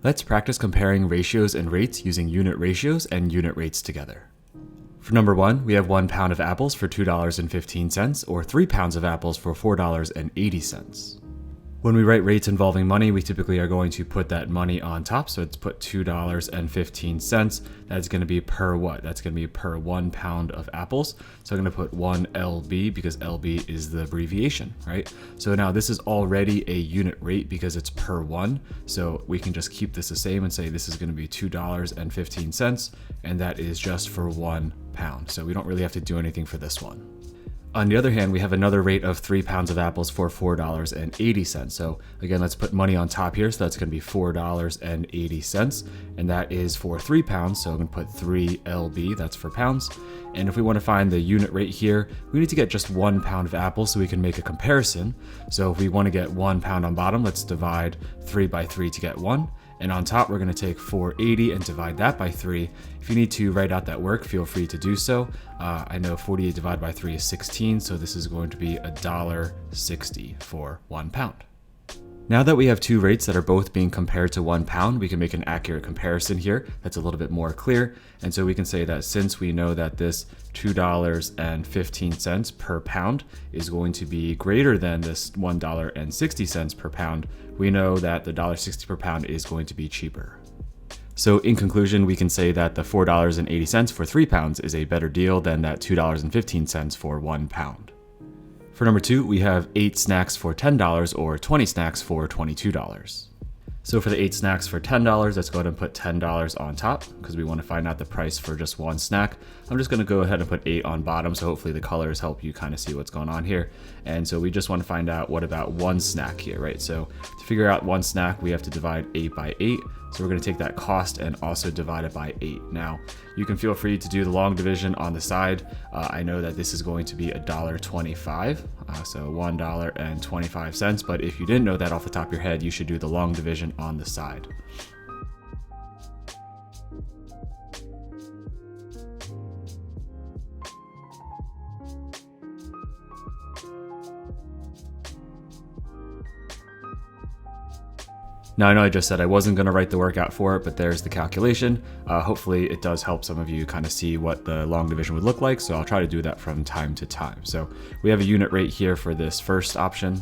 Let's practice comparing ratios and rates using unit ratios and unit rates together. For number 1, we have 1 pound of apples for $2.15, or 3 pounds of apples for $4.80. When we write rates involving money, we typically are going to put that money on top. So let's put $2.15. That's going to be per what? That's going to be per 1 pound of apples. So I'm going to put 1 LB because LB is the abbreviation, right? So now this is already a unit rate because it's per 1. So we can just keep this the same and say this is going to be $2.15, and that is just for 1 pound. So we don't really have to do anything for this one. On the other hand, we have another rate of 3 pounds of apples for $4.80. So again, let's put money on top here. So that's going to be $4.80. And that is for 3 pounds. So I'm going to put 3 LB, that's for pounds. And if we want to find the unit rate here, we need to get just 1 pound of apples so we can make a comparison. So if we want to get 1 pound on bottom, let's divide 3 by 3 to get 1. And on top, we're going to take 480 and divide that by 3. If you need to write out that work, feel free to do so. I know 48 divided by 3 is 16, so this is going to be $1.60 for 1 pound. Now that we have two rates that are both being compared to 1 pound, we can make an accurate comparison here that's a little bit more clear. And so we can say that since we know that this $2.15 per pound is going to be greater than this $1.60 per pound, we know that the $1.60 per pound is going to be cheaper. So in conclusion, we can say that the $4.80 for 3 pounds is a better deal than that $2.15 for 1 pound. For number 2, we have 8 snacks for $10 or 20 snacks for $22. So for the 8 snacks for $10, let's go ahead and put $10 on top because we want to find out the price for just one snack. I'm just going to go ahead and put 8 on bottom, so hopefully the colors help you kind of see what's going on here. And so we just want to find out what about one snack here, right? So to figure out one snack, we have to divide 8 by 8. So we're going to take that cost and also divide it by 8. Now, you can feel free to do the long division on the side. I know that this is going to be $1.25, so $1.25. But if you didn't know that off the top of your head, you should do the long division on the side. Now, I know I just said I wasn't going to write the workout for it, but there's the calculation. Hopefully it does help some of you kind of see what the long division would look like, so I'll try to do that from time to time. So we have a unit rate here for this first option,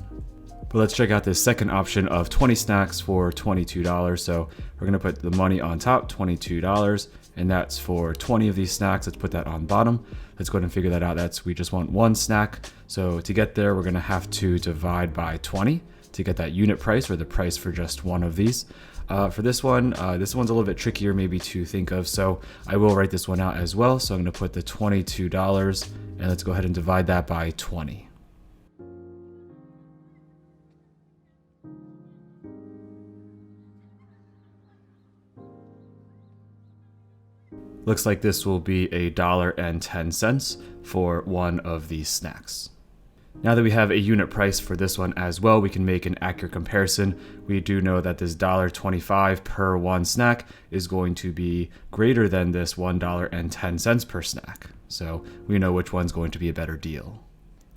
but let's check out this second option of 20 snacks for $22. So we're going to put the money on top, $22, and that's for 20 of these snacks. Let's put that on bottom. Let's go ahead and figure that out. We just want one snack. So to get there, we're going to have to divide by 20. To get that unit price or the price for just one of these. For this one's a little bit trickier maybe to think of, so I will write this one out as well. So I'm going to put the $22 and let's go ahead and divide that by 20. Looks like this will be $1.10 for one of these snacks. Now that we have a unit price for this one as well, we can make an accurate comparison. We do know that this $1.25 per one snack is going to be greater than this $1.10 per snack. So we know which one's going to be a better deal.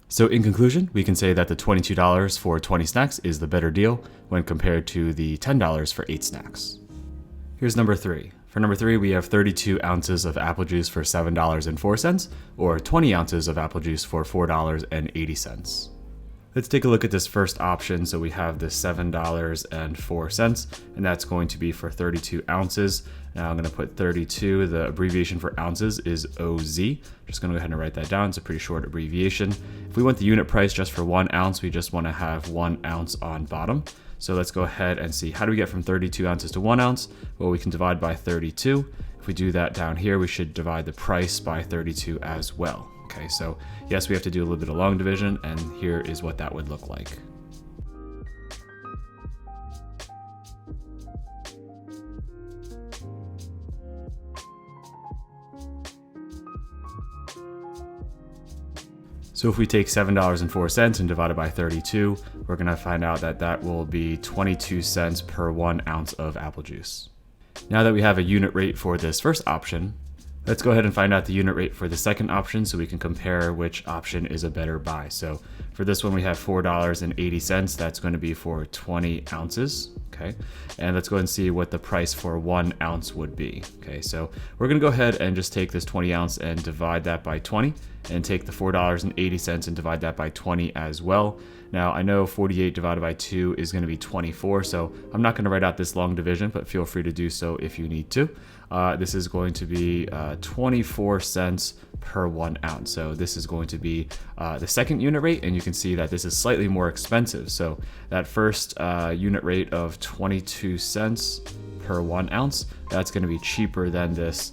So in conclusion, we can say that the $22 for 20 snacks is the better deal when compared to the $10 for 8 snacks. Here's number 3. For number 3, we have 32 ounces of apple juice for $7.04, or 20 ounces of apple juice for $4.80. Let's take a look at this first option. So we have the $7.04, and that's going to be for 32 ounces. Now I'm going to put 32. The abbreviation for ounces is OZ. Just going to go ahead and write that down. It's a pretty short abbreviation. If we want the unit price just for 1 ounce, we just want to have 1 ounce on bottom. So let's go ahead and see, how do we get from 32 ounces to 1 ounce? Well, we can divide by 32. If we do that down here, we should divide the price by 32 as well. Okay, so yes, we have to do a little bit of long division, and here is what that would look like. So if we take $7.04 and divide it by 32, we're going to find out that that will be 22 cents per 1 ounce of apple juice. Now that we have a unit rate for this first option, Let's go ahead and find out the unit rate for the second option so we can compare which option is a better buy. So for this one, we have $4.80. That's going to be for 20 ounces. Okay. And let's go ahead and see what the price for 1 ounce would be. Okay. So we're going to go ahead and just take this 20 ounce and divide that by 20 and take the $4.80 and divide that by 20 as well. Now I know 48 divided by 2 is going to be 24. So I'm not going to write out this long division, but feel free to do so if you need to. This is going to be 24 cents per 1 ounce. So this is going to be the second unit rate, and you can see that this is slightly more expensive. So that first unit rate of 22 cents per 1 ounce, that's going to be cheaper than this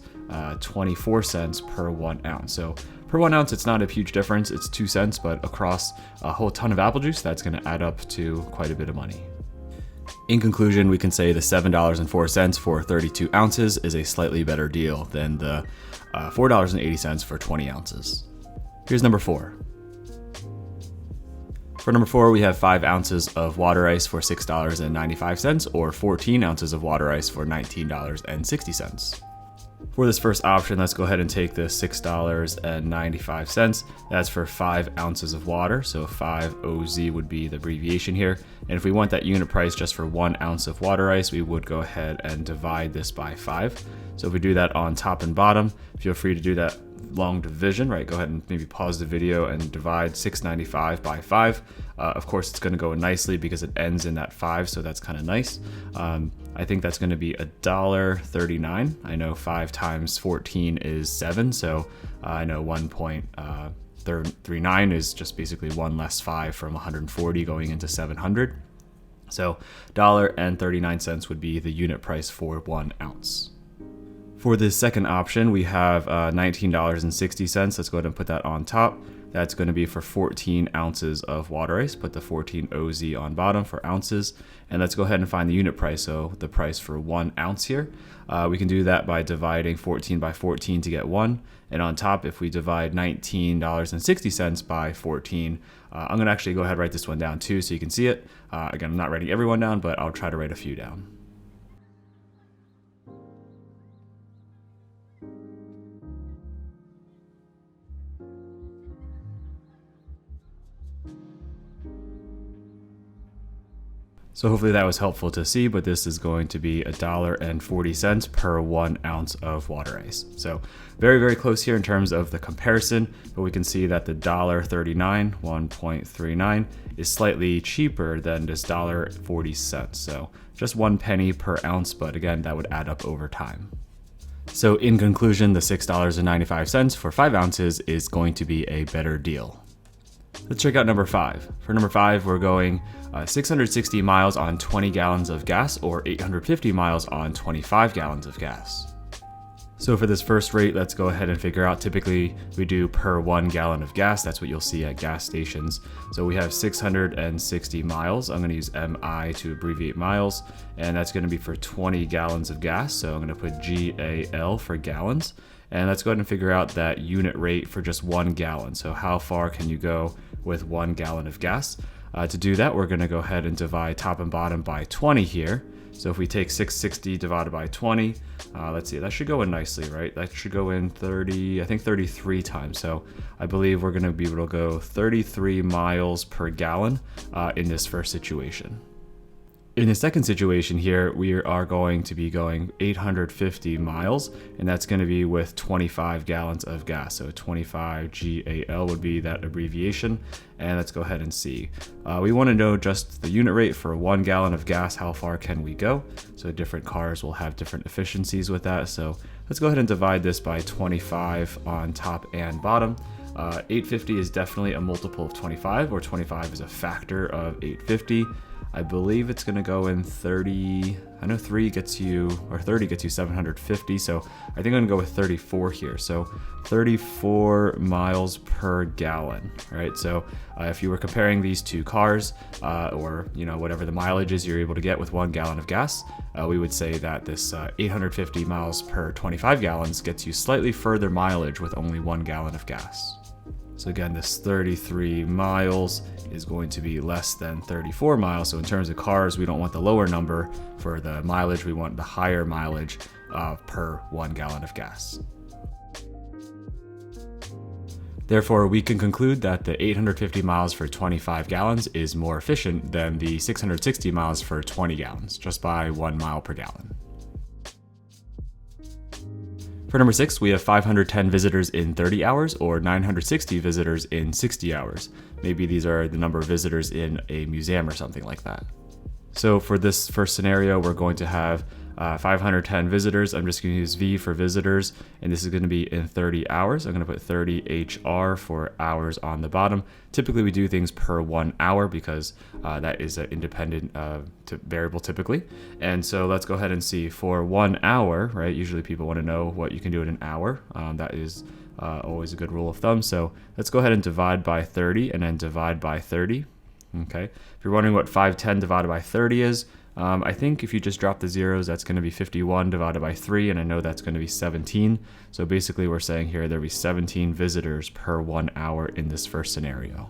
24 cents per 1 ounce. So per 1 ounce, it's not a huge difference. It's 2 cents, but across a whole ton of apple juice, that's going to add up to quite a bit of money. In conclusion, we can say the $7.04 for 32 ounces is a slightly better deal than the $4.80 for 20 ounces. Here's number 4. For number 4, we have 5 ounces of water ice for $6.95 or 14 ounces of water ice for $19.60. For this first option, let's go ahead and take the $6.95. That's for 5 ounces of water, so 5 OZ would be the abbreviation here. And if we want that unit price just for 1 ounce of water ice, we would go ahead and divide this by 5. So if we do that on top and bottom, feel free to do that long division, right? Go ahead and maybe pause the video and divide $6.95 by 5. Of course, it's going to go nicely because it ends in that 5, so that's kind of nice. I think that's going to be $1.39. I know 5 times 14 is 7, so I know 1.39 is just basically 1 less 5 from 140 going into 700. So $1.39 would be the unit price for 1 ounce. For the second option, we have $19.60. Let's go ahead and put that on top. That's going to be for 14 ounces of water ice. Put the 14 OZ on bottom for ounces. And let's go ahead and find the unit price. So the price for 1 ounce here. We can do that by dividing 14 by 14 to get 1. And on top, if we divide $19.60 by 14, I'm going to actually go ahead and write this one down too so you can see it. Again, I'm not writing everyone down, but I'll try to write a few down. So hopefully that was helpful to see, but this is going to be $1.40 per 1 ounce of water ice. So very, very close here in terms of the comparison, but we can see that the $1.39, 1.39 is slightly cheaper than this $1.40. So just 1 penny per ounce, but again, that would add up over time. So in conclusion, the $6.95 for 5 ounces is going to be a better deal. Let's check out number 5. For number 5, we're going 660 miles on 20 gallons of gas or 850 miles on 25 gallons of gas. So for this first rate, let's go ahead and figure out. Typically, we do per 1 gallon of gas. That's what you'll see at gas stations. So we have 660 miles. I'm going to use MI to abbreviate miles, and that's going to be for 20 gallons of gas. So I'm going to put GAL for gallons. And let's go ahead and figure out that unit rate for just 1 gallon. So how far can you go with 1 gallon of gas? To do that, we're going to go ahead and divide top and bottom by 20 here. So if we take 660 divided by 20, let's see, that should go in nicely, right? That should go in 33 times. So I believe we're going to be able to go 33 miles per gallon in this first situation. In the second situation here, we are going to be going 850 miles, and that's going to be with 25 gallons of gas. So 25 GAL would be that abbreviation. And let's go ahead and see. We want to know just the unit rate for 1 gallon of gas. How far can we go? So different cars will have different efficiencies with that. So let's go ahead and divide this by 25 on top and bottom. 850 is definitely a multiple of 25, or 25 is a factor of 850. I believe it's going to go in 30. I know 30 gets you 750. So I think I'm going to go with 34 here. So 34 miles per gallon. All right. So if you were comparing these two cars, or whatever the mileage is you're able to get with 1 gallon of gas, we would say that this 850 miles per 25 gallons gets you slightly further mileage with only 1 gallon of gas. So again, this 33 miles is going to be less than 34 miles. So in terms of cars, we don't want the lower number for the mileage. We want the higher mileage per 1 gallon of gas. Therefore, we can conclude that the 850 miles for 25 gallons is more efficient than the 660 miles for 20 gallons, just by 1 mile per gallon. For number 6, we have 510 visitors in 30 hours or 960 visitors in 60 hours. Maybe these are the number of visitors in a museum or something like that. So for this first scenario, we're going to have 510 visitors. I'm just going to use V for visitors, and this is going to be in 30 hours. I'm going to put 30 HR for hours on the bottom. Typically, we do things per 1 hour because that is an independent variable typically. And so let's go ahead and see for 1 hour, right? Usually people want to know what you can do in an hour. That is always a good rule of thumb. So let's go ahead and divide by 30 and then divide by 30. Okay. If you're wondering what 510 divided by 30 is, I think if you just drop the zeros, that's going to be 51 divided by 3, and I know that's going to be 17. So basically we're saying here there'll be 17 visitors per 1 hour in this first scenario.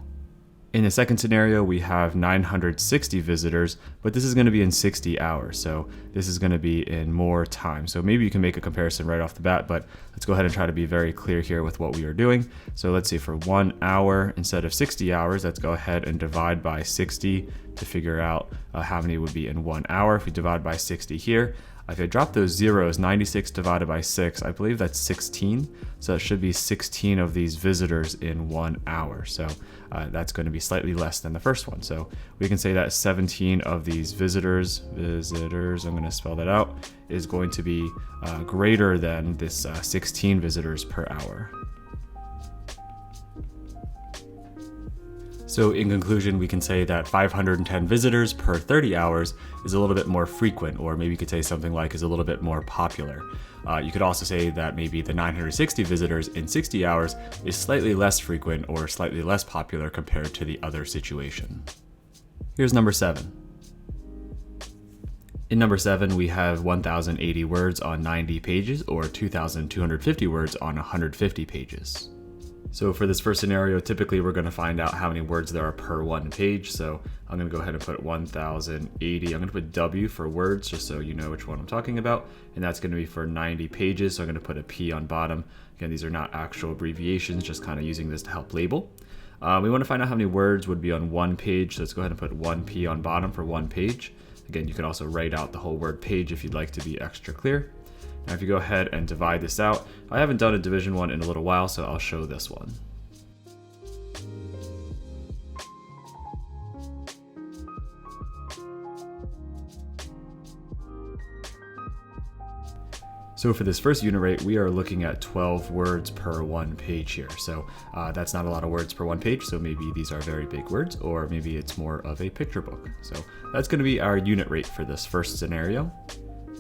In the second scenario, we have 960 visitors, but this is going to be in 60 hours. So this is going to be in more time. So maybe you can make a comparison right off the bat, but let's go ahead and try to be very clear here with what we are doing. So let's see, for 1 hour instead of 60 hours, let's go ahead and divide by 60 to figure out how many would be in 1 hour. If we divide by 60 here, if I drop those zeros, 96 divided by 6, I believe that's 16. So it should be 16 of these visitors in 1 hour. So that's going to be slightly less than the first one. So we can say that 17 of these visitors, I'm going to spell that out, is going to be greater than this 16 visitors per hour. So in conclusion, we can say that 510 visitors per 30 hours is a little bit more frequent, or maybe you could say something like is a little bit more popular. You could also say that maybe the 960 visitors in 60 hours is slightly less frequent or slightly less popular compared to the other situation. Here's number 7. In number 7, we have 1,080 words on 90 pages or 2,250 words on 150 pages. So for this first scenario, typically we're going to find out how many words there are per one page. So I'm going to go ahead and put 1,080. I'm going to put W for words just so you know which one I'm talking about. And that's going to be for 90 pages. So I'm going to put a P on bottom. Again, these are not actual abbreviations, just kind of using this to help label. We want to find out how many words would be on one page. So let's go ahead and put 1P on bottom for one page. Again, you can also write out the whole word page if you'd like to be extra clear. Now if you go ahead and divide this out, I haven't done a division one in a little while, so I'll show this one. So for this first unit rate, we are looking at 12 words per one page here. So that's not a lot of words per one page, so maybe these are very big words, or maybe it's more of a picture book. So that's going to be our unit rate for this first scenario.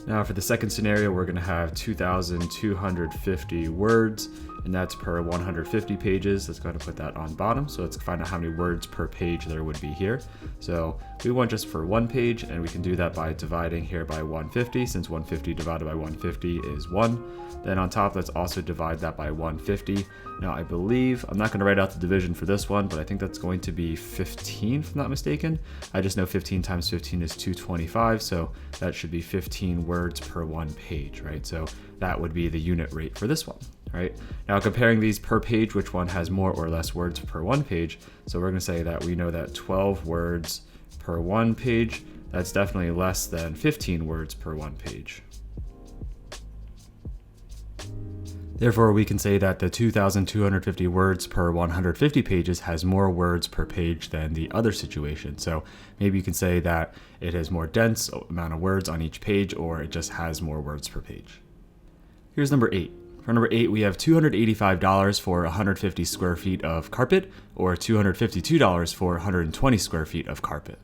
Now for the second scenario, we're going to have 2,250 words, and that's per 150 pages. Let's go ahead and put that on bottom. So let's find out how many words per page there would be here. So we want just for one page, and we can do that by dividing here by 150, since 150 divided by 150 is 1. Then on top, let's also divide that by 150. Now I believe, I'm not going to write out the division for this one, but I think that's going to be 15 if I'm not mistaken. I just know 15 times 15 is 225, so that should be 15 words per one page, right? So that would be the unit rate for this one, right? Now comparing these per page, which one has more or less words per one page? So we're going to say that we know that 12 words per one page, that's definitely less than 15 words per one page. Therefore, we can say that the 2,250 words per 150 pages has more words per page than the other situation. So maybe you can say that it has more dense amount of words on each page, or it just has more words per page. Here's number 8. For number 8, we have $285 for 150 square feet of carpet, or $252 for 120 square feet of carpet.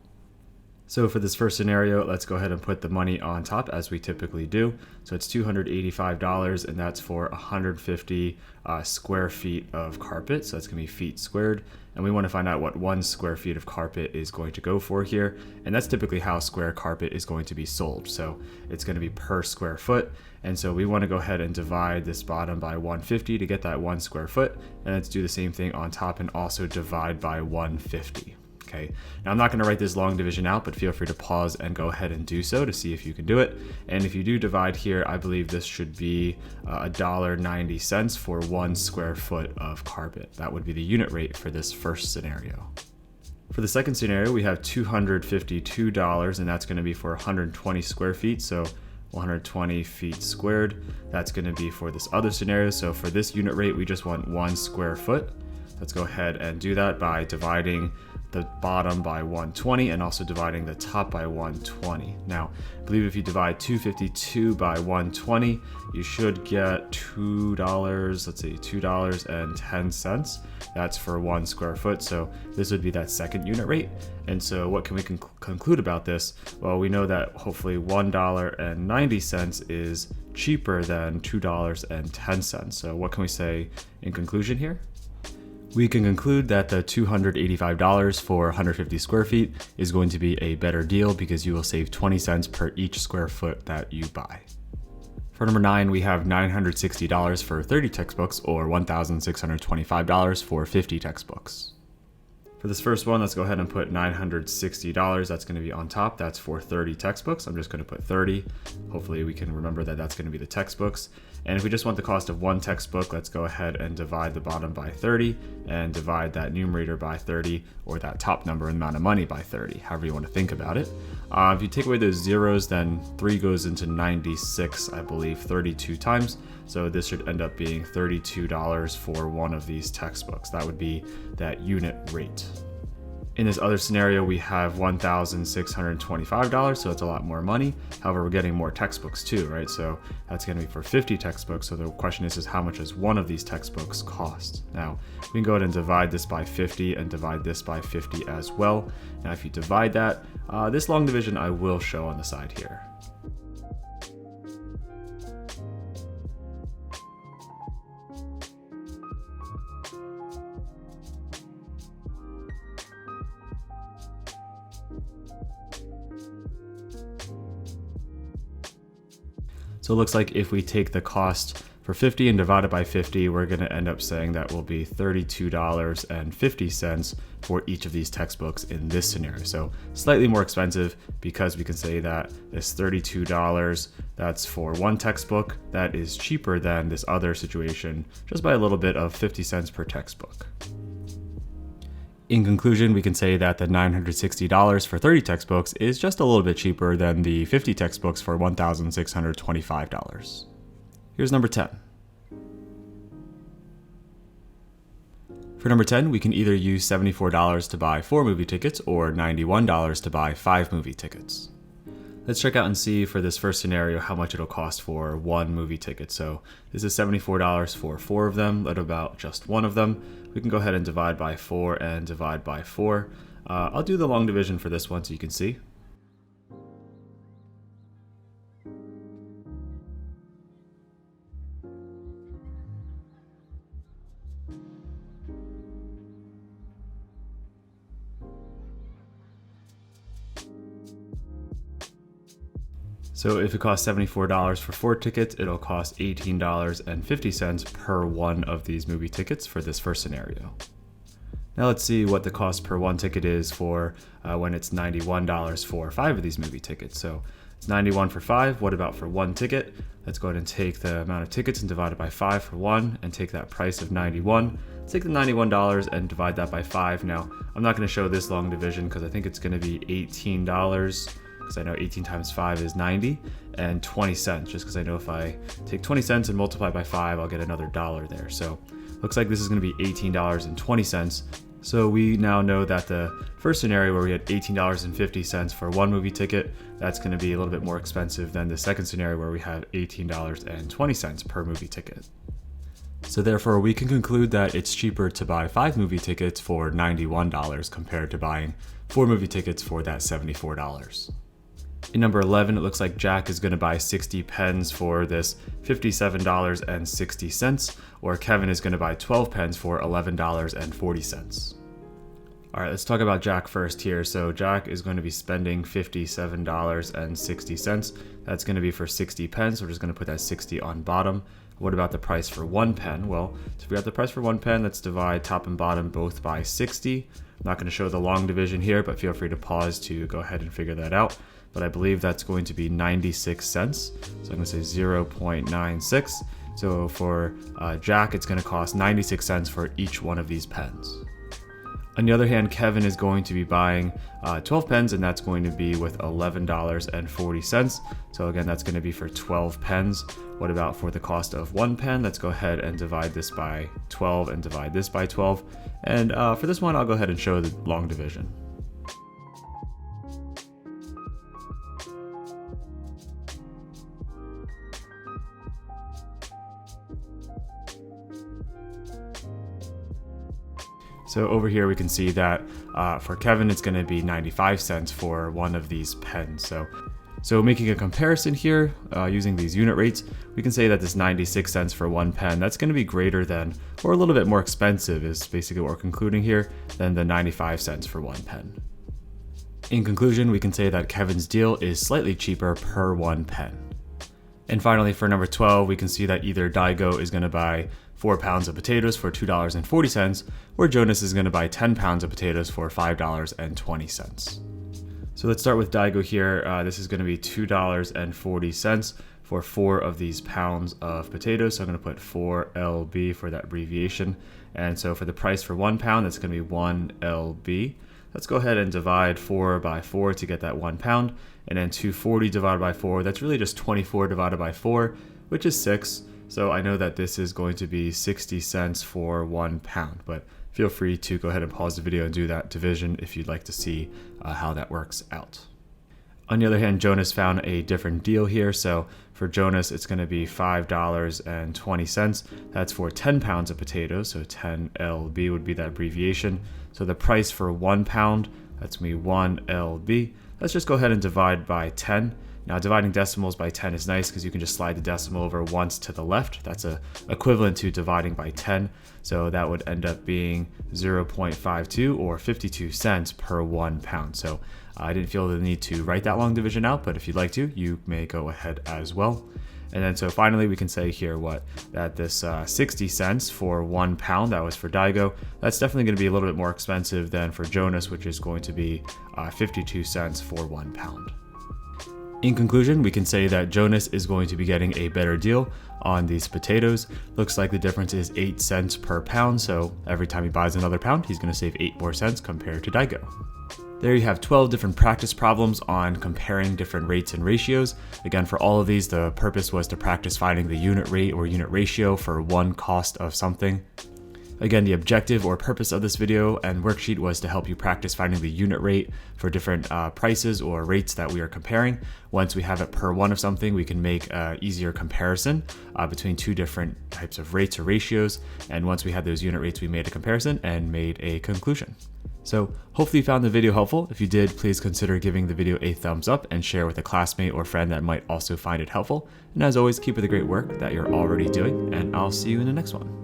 So for this first scenario, let's go ahead and put the money on top as we typically do. So it's $285, and that's for 150 square feet of carpet. So that's going to be feet squared. And we want to find out what 1 square feet of carpet is going to go for here. And that's typically how square carpet is going to be sold. So it's going to be per square foot. And so we want to go ahead and divide this bottom by 150 to get that 1 square foot. And let's do the same thing on top and also divide by 150. Okay. Now I'm not going to write this long division out, but feel free to pause and go ahead and do so to see if you can do it. And if you do divide here, I believe this should be $1.90 for 1 square foot of carpet. That would be the unit rate for this first scenario. For the second scenario, we have $252, and that's going to be for 120 square feet. So 120 feet squared, that's going to be for this other scenario. So for this unit rate, we just want 1 square foot. Let's go ahead and do that by dividing the bottom by 120 and also dividing the top by 120. Now, I believe if you divide 252 by 120, you should get $2, let's see, $2.10. That's for 1 square foot. So this would be that second unit rate. And so what can we conclude about this? Well, we know that hopefully $1.90 is cheaper than $2.10. So what can we say in conclusion here? We can conclude that the $285 for 150 square feet is going to be a better deal because you will save 20 cents per each square foot that you buy. For number 9, we have $960 for 30 textbooks or $1,625 for 50 textbooks. For this first one, let's go ahead and put $960. That's going to be on top. That's for 30 textbooks. I'm just going to put 30. Hopefully we can remember that that's going to be the textbooks. And if we just want the cost of one textbook, let's go ahead and divide the bottom by 30 and divide that numerator by 30, or that top number and amount of money by 30, however you want to think about it. If you take away those zeros, then 3 goes into 96, I believe, 32 times. So this should end up being $32 for one of these textbooks. That would be that unit rate. In this other scenario, we have $1,625, so that's a lot more money. However, we're getting more textbooks too, right? So that's going to be for 50 textbooks. So the question is how much does one of these textbooks cost? Now, we can go ahead and divide this by 50 and divide this by 50 as well. Now, if you divide that, this long division I will show on the side here. So it looks like if we take the cost for 50 and divide it by 50, we're going to end up saying that will be $32.50 for each of these textbooks in this scenario. So slightly more expensive because we can say that this $32, that's for one textbook, that is cheaper than this other situation just by a little bit of 50 cents per textbook. In conclusion, we can say that the $960 for 30 textbooks is just a little bit cheaper than the 50 textbooks for $1,625. Here's number 10. For number 10, we can either use $74 to buy 4 movie tickets or $91 to buy 5 movie tickets. Let's check out and see for this first scenario how much it'll cost for one movie ticket. So this is $74 for 4 of them, let about just one of them. We can go ahead and divide by 4 and divide by 4. I'll do the long division for this one so you can see. So if it costs $74 for 4 tickets, it'll cost $18.50 per one of these movie tickets for this first scenario. Now let's see what the cost per one ticket is for when it's $91 for 5 of these movie tickets. So it's $91 for 5. What about for 1 ticket? Let's go ahead and take the amount of tickets and divide it by 5 for 1 and take that price of $91. Let's take the $91 and divide that by 5. Now, I'm not going to show this long division because I think it's going to be $18. Because I know 18 times 5 is 90, and 20 cents, just because I know if I take 20 cents and multiply by 5, I'll get another $1 there. So looks like this is going to be $18.20. So we now know that the first scenario where we had $18.50 for one movie ticket, that's going to be a little bit more expensive than the second scenario where we have $18.20 per movie ticket. So therefore, we can conclude that it's cheaper to buy 5 movie tickets for $91 compared to buying 4 movie tickets for that $74. In number 11, it looks like Jack is going to buy 60 pens for this $57.60, or Kevin is going to buy 12 pens for $11.40. All right, let's talk about Jack first here. So Jack is going to be spending $57.60. That's going to be for 60 pens. We're just going to put that 60 on bottom. What about the price for 1 pen? Well, to figure out the price for 1 pen, let's divide top and bottom both by 60. I'm not going to show the long division here, but feel free to pause to go ahead and figure that out. But I believe that's going to be 96 cents. So I'm going to say 0.96. So for Jack, it's going to cost 96 cents for each one of these pens. On the other hand, Kevin is going to be buying 12 pens, and that's going to be with $11.40. So again, that's going to be for 12 pens. What about for the cost of 1 pen? Let's go ahead and divide this by 12 and divide this by 12. And for this one, I'll go ahead and show the long division. So over here we can see that for Kevin it's going to be 95 cents for one of these pens. So making a comparison here using these unit rates, we can say that this 96 cents for 1 pen, that's going to be greater than, or a little bit more expensive is basically what we're concluding here, than the 95 cents for 1 pen. In conclusion, we can say that Kevin's deal is slightly cheaper per 1 pen. And finally, for number 12, we can see that either Daigo is going to buy 4 pounds of potatoes for $2.40, or Jonas is going to buy 10 pounds of potatoes for $5.20. So let's start with Daigo here. This is going to be $2.40 for 4 of these pounds of potatoes. So I'm going to put 4LB for that abbreviation. And so for the price for 1 pound, that's going to be 1LB. Let's go ahead and divide 4 by 4 to get that 1 pound. And then 240 divided by 4, that's really just 24 divided by 4, which is 6. So I know that this is going to be 60 cents for 1 pound, but feel free to go ahead and pause the video and do that division if you'd like to see how that works out. On the other hand, Jonas found a different deal here. So for Jonas, it's going to be $5.20. That's for 10 pounds of potatoes. So 10LB would be that abbreviation. So the price for 1 pound, that's going to be 1LB. Let's just go ahead and divide by 10. Now dividing decimals by 10 is nice because you can just slide the decimal over once to the left. That's equivalent to dividing by 10. So that would end up being 0.52 or 52 cents per 1 pound. So I didn't feel the need to write that long division out, but if you'd like to, you may go ahead as well. And then so finally we can say here that this 60 cents for 1 pound, that was for Daigo, that's definitely going to be a little bit more expensive than for Jonas, which is going to be 52 cents for 1 pound. In conclusion, we can say that Jonas is going to be getting a better deal on these potatoes. Looks like the difference is 8 cents per pound, so every time he buys another pound, he's going to save 8 more cents compared to Daigo. There you have 12 different practice problems on comparing different rates and ratios. Again, for all of these, the purpose was to practice finding the unit rate or unit ratio for one cost of something. Again, the objective or purpose of this video and worksheet was to help you practice finding the unit rate for different prices or rates that we are comparing. Once we have it per one of something, we can make an easier comparison between 2 different types of rates or ratios. And once we had those unit rates, we made a comparison and made a conclusion. So hopefully you found the video helpful. If you did, please consider giving the video a thumbs up and share with a classmate or friend that might also find it helpful. And as always, keep up the great work that you're already doing, and I'll see you in the next one.